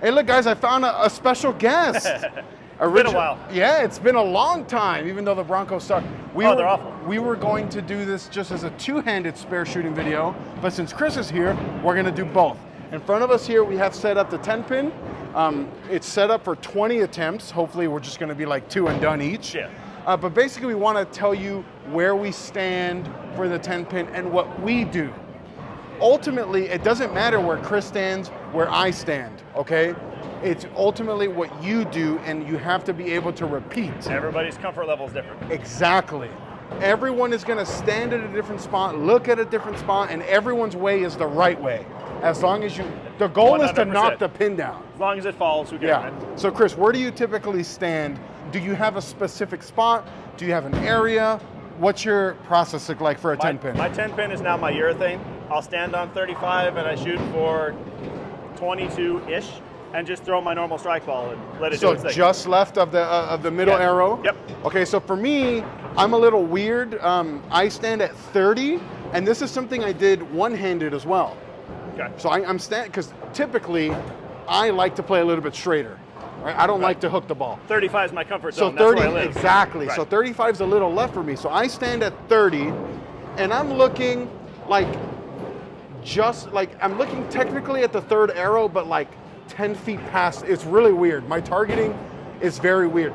Hey, look, guys, I found a special guest. It's been a while. Yeah, it's been a long time, even though the Broncos suck. They're awful. We were going to do this just as a two-handed spare shooting video, but since Chris is here, we're going to do both. In front of us here, we have set up the 10-pin. It's set up for 20 attempts. Hopefully, we're just going to be like 2 and done each. Yeah. But basically, we want to tell you where we stand for the 10-pin and what we do. Ultimately, it doesn't matter where Chris stands, where I stand, okay? It's ultimately what you do, and you have to be able to repeat. Everybody's comfort level is different. Exactly. Everyone is gonna stand at a different spot, look at a different spot, and everyone's way is the right way. As long as the goal is to 100%. knock the pin down. As long as it falls, who cares, Yeah. man? So Chris, where do you typically stand? Do you have a specific spot? Do you have an area? What's your process look like for a 10-pin? My 10-pin is now my urethane. I'll stand on 35 and I shoot for 22-ish and just throw my normal strike ball and let it do its thing. So just left of the middle arrow? Yep. Okay, so for me, I'm a little weird. I stand at 30, and this is something I did one-handed as well. Okay. So I'm standing, because typically, I like to play a little bit straighter. Right? I don't like to hook the ball. 35 is my comfort So zone. 30, That's where I live. exactly. Right. So 35 is a little left for me. So I stand at 30, and I'm looking like, I'm looking technically at the third arrow, but like 10 feet past. It's really weird. My targeting is very weird.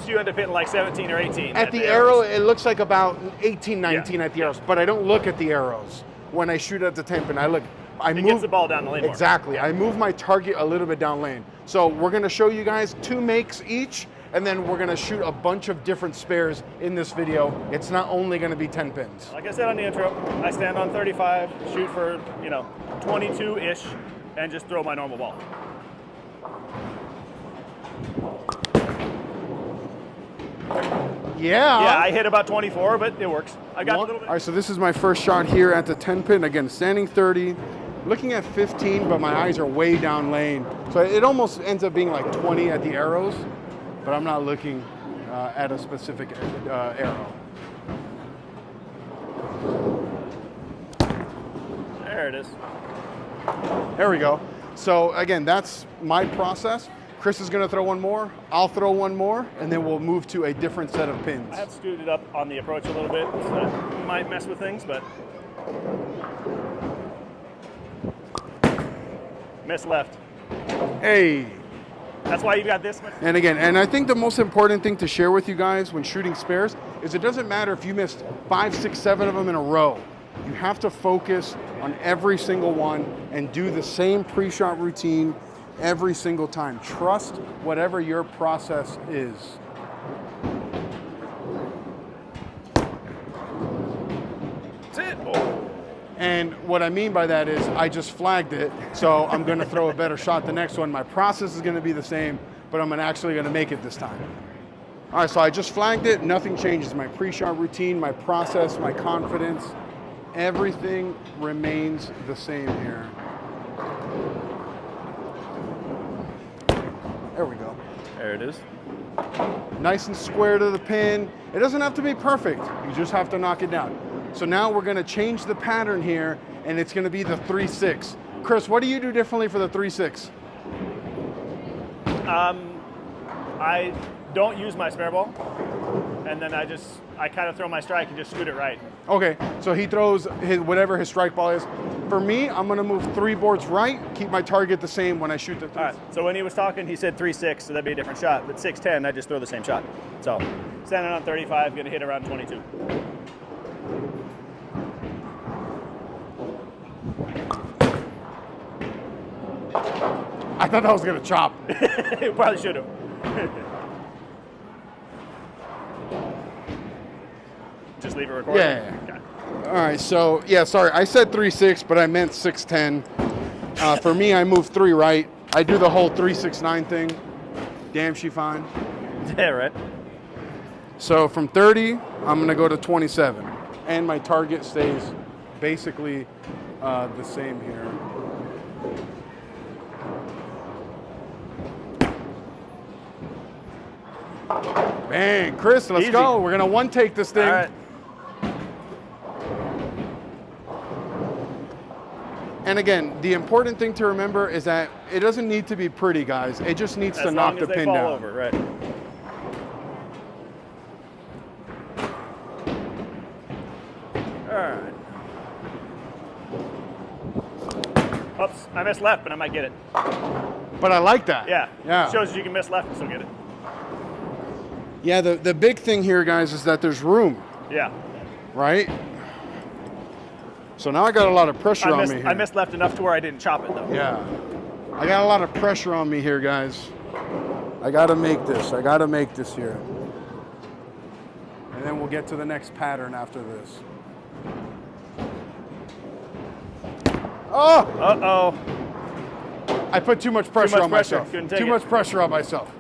So you end up hitting like 17 or 18. At the arrow, it looks like about 18, 19 at the arrows, but I don't look at the arrows. When I shoot at the 10-pin, It gets the ball down the lane more. Exactly. I move my target a little bit down lane. So we're going to show you guys 2 makes each, and then we're going to shoot a bunch of different spares in this video. It's not only going to be 10 pins. Like I said on the intro, I stand on 35, shoot for 22-ish, and just throw my normal ball. Yeah. Yeah, I hit about 24, but it works. I got a little bit. All right, so this is my first shot here at the 10-pin. Again, standing 30, looking at 15, but my eyes are way down lane. So it almost ends up being like 20 at the arrows, but I'm not looking at a specific arrow. There it is. There we go. So again, that's my process. Chris is gonna throw one more, I'll throw one more, and then we'll move to a different set of pins. I have scooted up on the approach a little bit, so that might mess with things, but miss left. Hey. That's why you got this much. And again, and I think the most important thing to share with you guys when shooting spares is it doesn't matter if you missed 5, 6, 7 of them in a row. You have to focus on every single one and do the same pre-shot routine every single time. Trust whatever your process is. That's it. Oh. And what I mean by that is I just flagged it, so I'm gonna throw a better shot the next one. My process is gonna be the same, but I'm actually gonna make it this time. All right, so I just flagged it, nothing changes. My pre-shot routine, my process, my confidence, everything remains the same here. There we go. There it is. Nice and square to the pin. It doesn't have to be perfect. You just have to knock it down. So now we're gonna change the pattern here, and it's gonna be the 3-6. Chris, what do you do differently for the 3-6? I don't use my spare ball, and then I kind of throw my strike and just scoot it right. Okay, so he throws whatever his strike ball is. For me, I'm gonna move 3 boards right, keep my target the same when I shoot the 3. All right, so when he was talking, he said 3-6, so that'd be a different shot. But 6-10, I just throw the same shot. So, standing on 35, gonna hit around 22. I thought that was gonna chop. You probably should have. Just leave it recording? Yeah. Okay. All right, so yeah, sorry, I said 3-6, but I meant 6-10. For me, I move 3 right. I do the whole 3-6-9 thing. Damn, she fine. Yeah, right. So from 30, I'm gonna go to 27. And my target stays basically the same here. Bang, Chris, let's Easy. go. We're gonna one take this thing. All right. And again, the important thing to remember is that it doesn't need to be pretty, guys. It just needs to knock the pin down. As long as they fall over, right. All right. Oops, I missed left, but I might get it. But I like that. Yeah. Yeah. Shows you can miss left and still get it. Yeah, the big thing here, guys, is that there's room. Yeah. Right? So now I got a lot of pressure on me here. I missed left enough to where I didn't chop it, though. Yeah. I got a lot of pressure on me here, guys. I got to make this. I got to make this here. And then we'll get to the next pattern after this. Oh! Uh-oh. I put too much pressure on myself. Couldn't take Too it. much pressure on myself.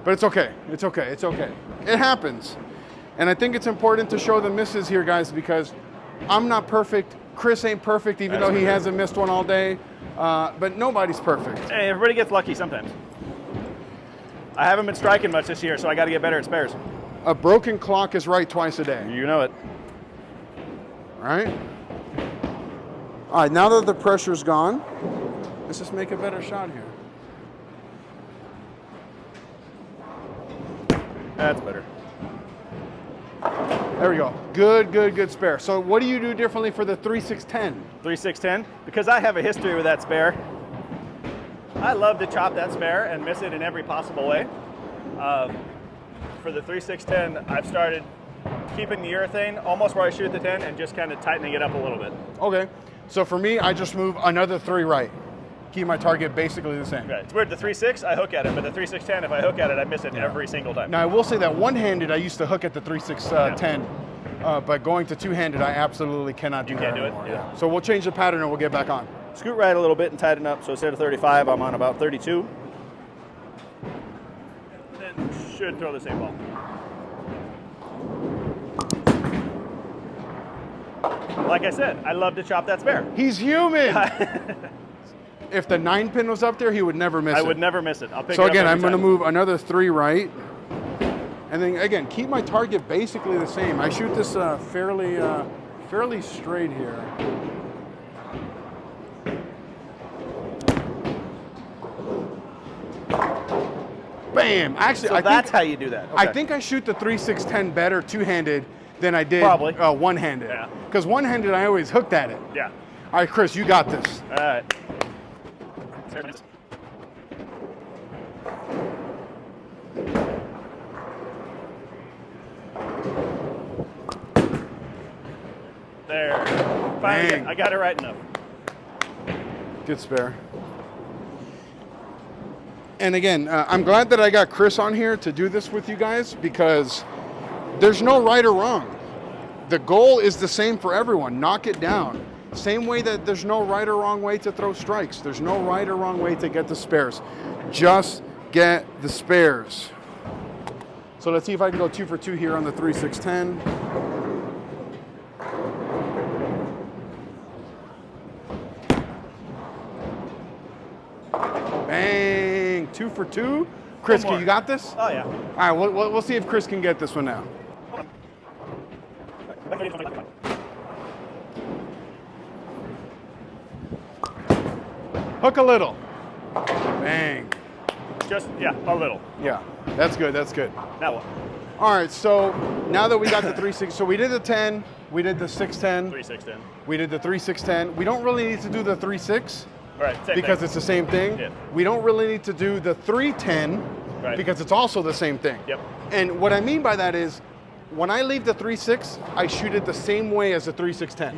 But it's okay. It's okay. It's okay. It happens. And I think it's important to show the misses here, guys, because I'm not perfect. Chris ain't perfect, even though he hasn't missed one all day. But nobody's perfect. Hey, everybody gets lucky sometimes. I haven't been striking much this year, so I got to get better at spares. A broken clock is right twice a day. You know it. All right? All right, now that the pressure's gone, let's just make a better shot here. That's better. There we go. Good, good, good spare. So what do you do differently for the 3-6-10? 3-6-10, because I have a history with that spare. I love to chop that spare and miss it in every possible way. For the 3-6-10, I've started keeping the urethane almost where I shoot the 10 and just kind of tightening it up a little bit. Okay. So for me, I just move another 3 right. Keep my target basically the same. Okay. It's weird, the 3-6, I hook at it, but the 3-6-10, if I hook at it, I miss it every single time. Now I will say that one-handed, I used to hook at the 3-6-10, but going to two-handed, I absolutely cannot do that anymore. Yeah. So we'll change the pattern and we'll get back on. Scoot right a little bit and tighten up, so instead of 35, I'm on about 32. Then should throw the same ball. Like I said, I love to chop that spare. He's human! If the 9-pin was up there, he would never miss it. I would never miss it. I'll pick it so up again, every I'm going to time. move another 3 right. And then again, keep my target basically the same. I shoot this fairly straight here. Bam! Actually, So that's how you do that. I Okay. think I shoot the 3-6-10 better two-handed than I did Probably. one-handed. Yeah. Because one-handed, I always hooked at it. Yeah. All right, Chris, you got this. All right. There. Finally, Dang. I got it right enough. Good spare. And again, I'm glad that I got Chris on here to do this with you guys because there's no right or wrong. The goal is the same for everyone. Knock it down. Same way that there's no right or wrong way to throw strikes. There's no right or wrong way to get the spares. Just get the spares. So let's see if I can go 2 for 2 here on the 3-6-10. Bang! 2 for 2. Chris, One more. you got this? Oh, yeah. All right, we'll see if Chris can get this one now. Hook a little. Bang. Just, yeah, a little. Yeah, that's good, that's good. That one. All right, so now that we got the 3-6, so we did the 10, we did the 6-10, 3-6-10. we did the 3-6-10. We don't really need to do the 3-6 Right, same because thing. it's the same thing. Yeah. We don't really need to do the 3-10 Right. because it's also the same thing. Yep. And what I mean by that is, when I leave the 3-6, I shoot it the same way as the 3-6-10.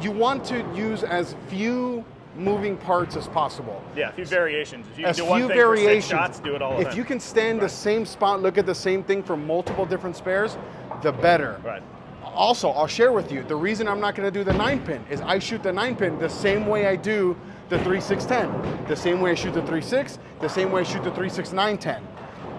You want to use as few moving parts as possible. Yeah, a few variations. If you As can do one few thing variations. for 6 shots, do it all the time. If you can stand the same spot, look at the same thing for multiple different spares, the better. Right. Also, I'll share with you, the reason I'm not going to do the 9-pin is I shoot the 9-pin the same way I do the 3-6-10. The same way I shoot the 3-6, the same way I shoot the 3-6-9-10.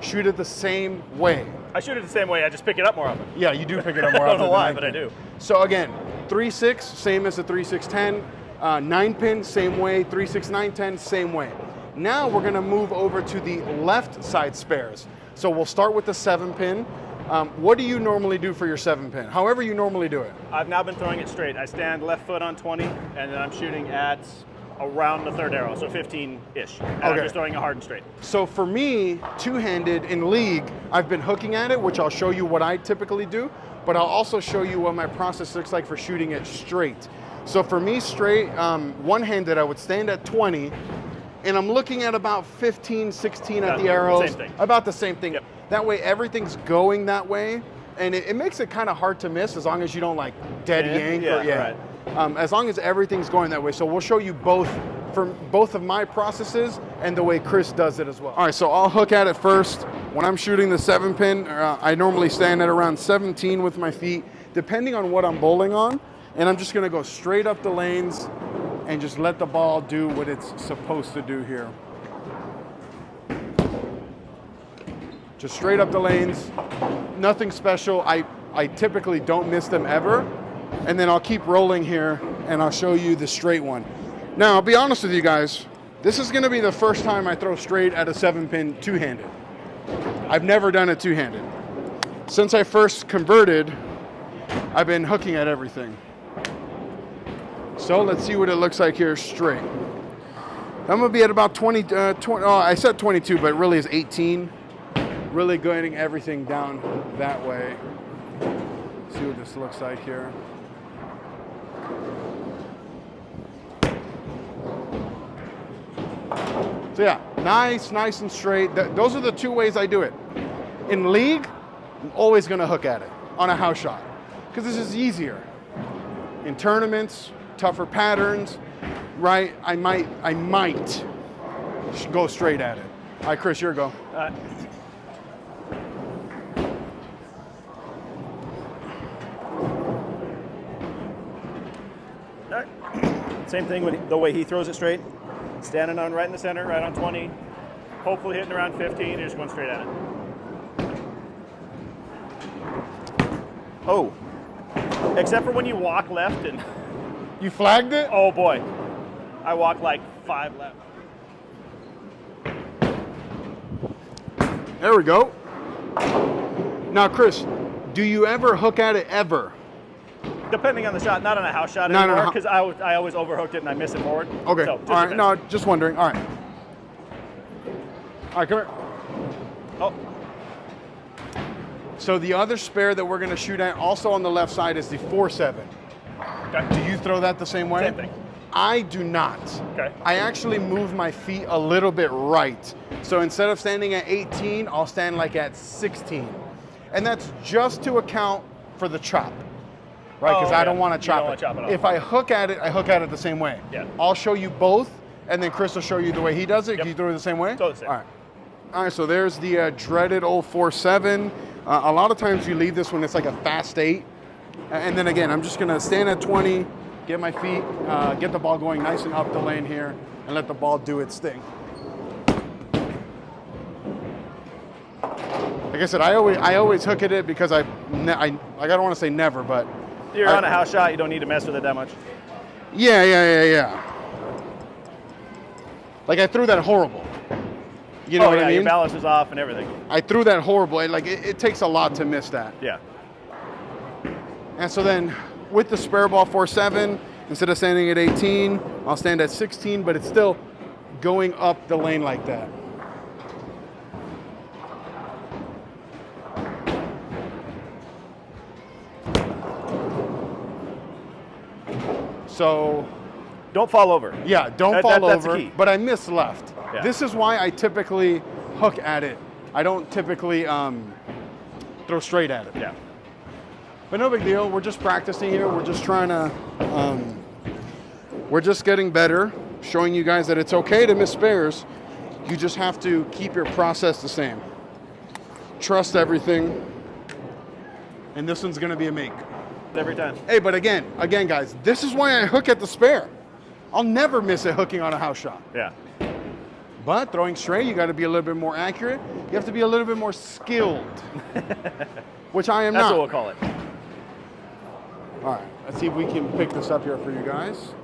Shoot it the same way. I shoot it the same way, I just pick it up more often. Yeah, you do pick it up more I don't often. know why, than but I 9-pin. do. So again, 3-6, same as the 3-6-10. 9-pin, same way. 3-6-9-10, same way. Now we're going to move over to the left side spares. So we'll start with the 7-pin. What do you normally do for your 7-pin? However you normally do it. I've now been throwing it straight. I stand left foot on 20, and then I'm shooting at around the third arrow, so 15-ish. And I'm just throwing it hard and straight. So for me, two-handed in league, I've been hooking at it, which I'll show you what I typically do, but I'll also show you what my process looks like for shooting it straight. So for me, straight, one-handed, I would stand at 20, and I'm looking at about 15, 16 at the arrows. Same thing. About the same thing. Yep. That way, everything's going that way, and it makes it kind of hard to miss as long as you don't like dead yank. Right. As long as everything's going that way. So we'll show you both from both of my processes and the way Chris does it as well. All right, so I'll hook at it first. When I'm shooting the 7-pin, I normally stand at around 17 with my feet, depending on what I'm bowling on. And I'm just gonna go straight up the lanes and just let the ball do what it's supposed to do here. Just straight up the lanes, nothing special. I typically don't miss them ever. And then I'll keep rolling here and I'll show you the straight one. Now, I'll be honest with you guys, this is gonna be the first time I throw straight at a 7-pin two-handed. I've never done it two-handed. Since I first converted, I've been hooking at everything. So let's see what it looks like here straight. I'm gonna be at about 20, I said 22, but it really is 18. Really getting everything down that way. See what this looks like here. So yeah, nice and straight. Those are the two ways I do it. In league, I'm always gonna hook at it on a house shot, because this is easier. In tournaments, tougher patterns, right? I might go straight at it. All right, Chris, your go. Same thing with the way he throws it straight. Standing on right in the center, right on 20. Hopefully hitting around 15, you're just going straight at it. Oh. Except for when you walk left and... You flagged it? Oh boy. I walk like 5 left. There we go. Now, Chris, do you ever hook at it ever? Depending on the shot, not on a house shot anymore, because I always overhooked it and I miss it forward. Okay, So, all right, depends. no, just wondering, all right. All right, come here. Oh, So the other spare that we're gonna shoot at, also on the left side, is the 4-7. okay. Do you throw that the same way? Same thing. I do not. Okay. I actually move my feet a little bit right. So instead of standing at 18, I'll stand like at 16. And that's just to account for the chop. Right, because I don't want to chop it. If I hook at it the same way. Yeah. I'll show you both, and then Chris will show you the way he does it. Yep. Can you throw it the same way? Throw it the same. All right, so there's the dreaded old 4-7. A lot of times you leave this when it's like a fast 8. And then again, I'm just going to stand at 20, get my feet, get the ball going nice and up the lane here, and let the ball do its thing. Like I said, I always hook at it because I don't want to say never, but You're on a house shot, you don't need to mess with it that much. Yeah. Like I threw that horrible. You know what I mean? Your balance is off and everything. I threw that horrible. It takes a lot to miss that. Yeah. And so then with the spare ball 4-7, instead of standing at 18, I'll stand at 16, but it's still going up the lane like that. So, don't fall over. Yeah, don't fall that's over. the key. But I miss left. Yeah. This is why I typically hook at it. I don't typically throw straight at it. Yeah. But no big deal. We're just practicing here. We're just trying to, we're just getting better, showing you guys that it's okay to miss spares. You just have to keep your process the same. Trust everything. And this one's going to be a make. Every time. Hey, but again, guys, this is why I hook at the spare. I'll never miss it hooking on a house shot. Yeah. But throwing straight, you got to be a little bit more accurate. You have to be a little bit more skilled, which I am not. That's what we'll call it. All right, let's see if we can pick this up here for you guys.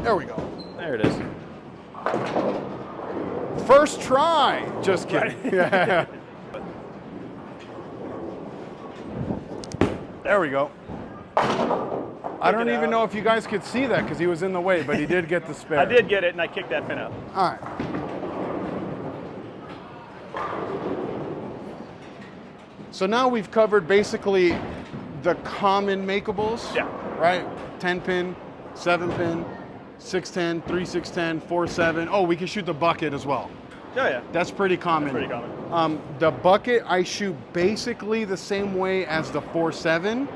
There we go. There it is. First try. Just kidding. Right. Yeah. There we go. I don't even know if you guys could see that because he was in the way, but he did get the spare. I did get it, and I kicked that pin out. All right. So now we've covered basically the common makables. Yeah. Right? 10 pin, 7 pin, 610, 3 610, 4 7. Oh, we can shoot the bucket as well. Oh yeah. That's pretty common. Pretty common. The bucket I shoot basically the same way as the 4-7,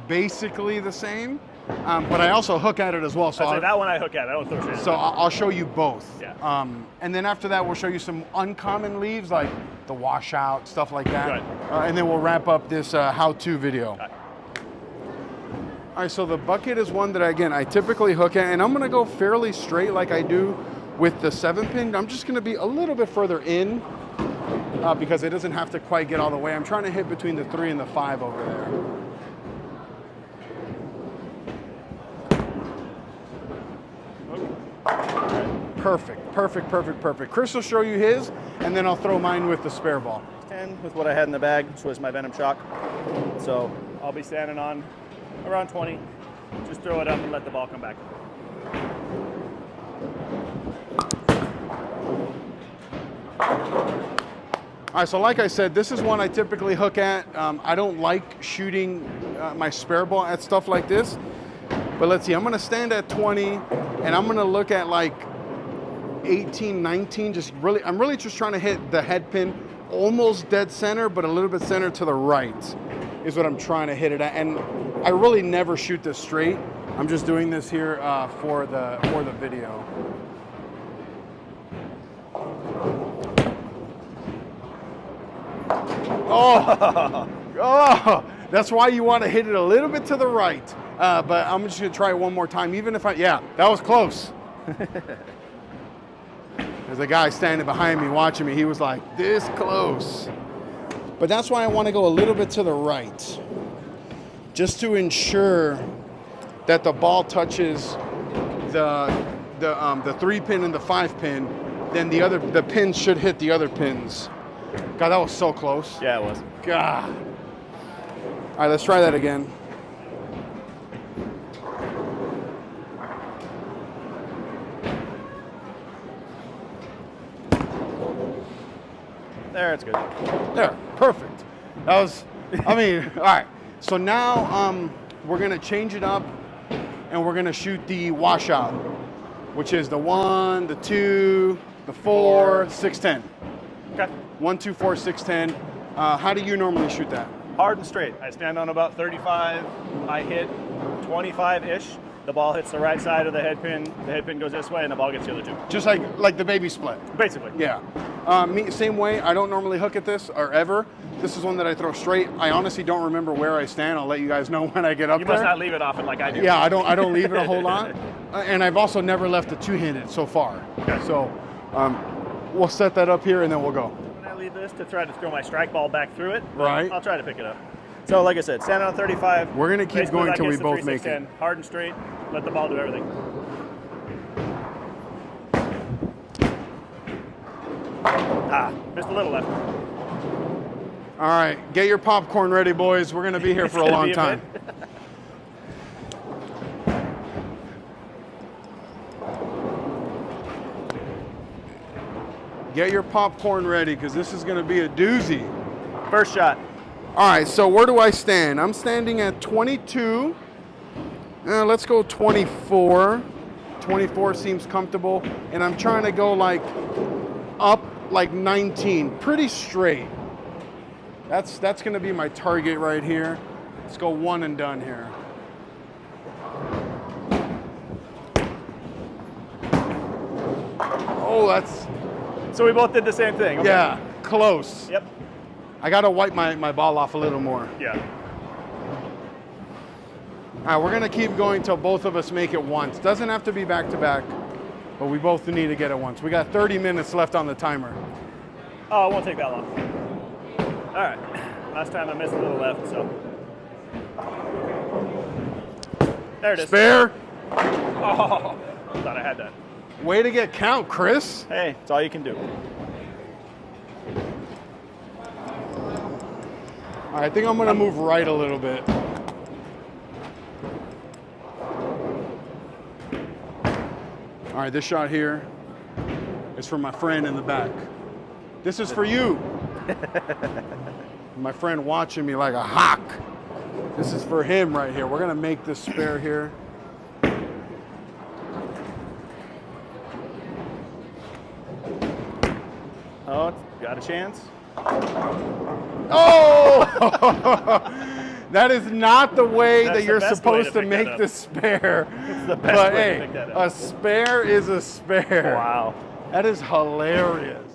basically the same, but I also hook at it as well. So that one I hook at. I don't throw straight. So I'll show you both. Yeah. And then after that, we'll show you some uncommon leaves like the washout, stuff like that. Right. And then we'll wrap up this how-to video. Right. All right, so the bucket is one that, again, I typically hook at, and I'm gonna go fairly straight like I do with the 7 pin. I'm just gonna be a little bit further in because it doesn't have to quite get all the way. I'm trying to hit between the 3 and the 5 over there. Perfect, perfect, perfect, perfect. Chris will show you his, and then I'll throw mine with the spare ball. 10 with what I had in the bag, which was my Venom Shock. So I'll be standing on around 20. Just throw it up and let the ball come back. All right, so like I said, this is one I typically hook at. I don't like shooting my spare ball at stuff like this, but let's see, I'm gonna stand at 20, and I'm gonna look at like 18, 19, I'm really just trying to hit the head pin almost dead center, but a little bit center to the right is what I'm trying to hit it at. And I really never shoot this straight. I'm just doing this here for the video. Oh, oh, that's why you want to hit it a little bit to the right. But I'm just gonna try it one more time, even if yeah, that was close. There's a guy standing behind me watching me. He was like, this close. But that's why I want to go a little bit to the right, just to ensure that the ball touches the 3 pin and the 5 pin. Then the pins should hit the other pins. God, that was so close. Yeah, it was. God. All right, let's try that again. There, it's good. There, perfect. That was, I mean, all right. So now we're gonna change it up and we're gonna shoot the washout, which is the 1, the 2, the 4, 610. Okay. 1, 2, 4, 610. How do you normally shoot that? Hard and straight. I stand on about 35. I hit 25-ish. The ball hits the right side of the head pin. The head pin goes this way, and the ball gets the other two. Just like the baby split. Basically. Yeah. Me, same way. I don't normally hook at this or ever. This is one that I throw straight. I honestly don't remember where I stand. I'll let you guys know when I get up there. You must not leave it often like I do. Yeah, I don't leave it a whole lot. And I've also never left it two-handed so far. Okay. So we'll set that up here and then we'll go. When I leave this to try to throw my strike ball back through it, Right. I'll try to pick it up. So like I said, stand on 35. We're gonna keep Basically, going that till we gets the both 3, make 6, it. 10. Hard and straight. Let the ball do everything. Missed a little left. All right, get your popcorn ready, boys. We're gonna be here for a long time. Get your popcorn ready, because this is gonna be a doozy. First shot. All right, so where do I stand? I'm standing at 22. Let's go 24. 24 seems comfortable, and I'm trying to go like up like 19, pretty straight. That's gonna be my target right here. Let's go one and done here. Oh, that's... So we both did the same thing. Okay. Yeah, close. Yep. I gotta wipe my ball off a little more. Yeah. All right, we're gonna keep going till both of us make it once. Doesn't have to be back to back, but we both need to get it once. We got 30 minutes left on the timer. Oh, it won't take that long. All right. Last time I missed a little left, so. There it is. Spare. Oh, thought I had that. Way to get count, Chris. Hey, it's all you can do. All right, I think I'm gonna move right a little bit. All right, this shot here is for my friend in the back. This is for you. My friend watching me like a hawk. This is for him right here. We're gonna make this spare here. Oh, it's got a chance. Oh! That is not the way That's that you're the best supposed way to to pick that make up. the spare. It's the best But way to hey, pick that a up. spare is a spare. Wow. That is hilarious.